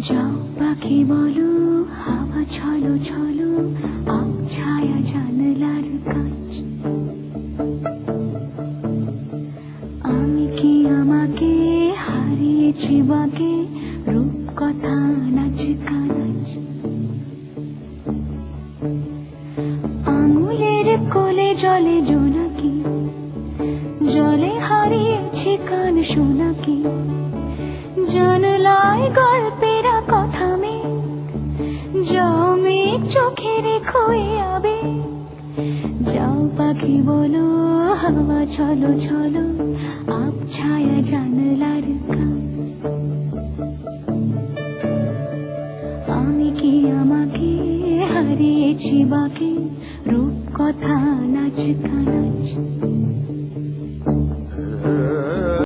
যাও পাখি বলো, হাওয়া ছলো ছলো, আব ছায়া জানলার কাজ। আমি কি আমাকে হারিয়েছি বাকে, রূপ কথা নাচ কানাচ। আঙুলের কোলে জলে জোনাকি, জলে হারিয়েছি কান শোনাকি। জানলায় গল্পেরা কথা মেঘ, যাও মেঘ চোখে রেখো এ আবেগ। যাও পাখি বলো, হাওয়া ছলো ছলো, আব ছায়া জানলার কাজ। আমি কি আমাকে হারিয়েছি বাকে, রূপ কথা নাচ কানাচ।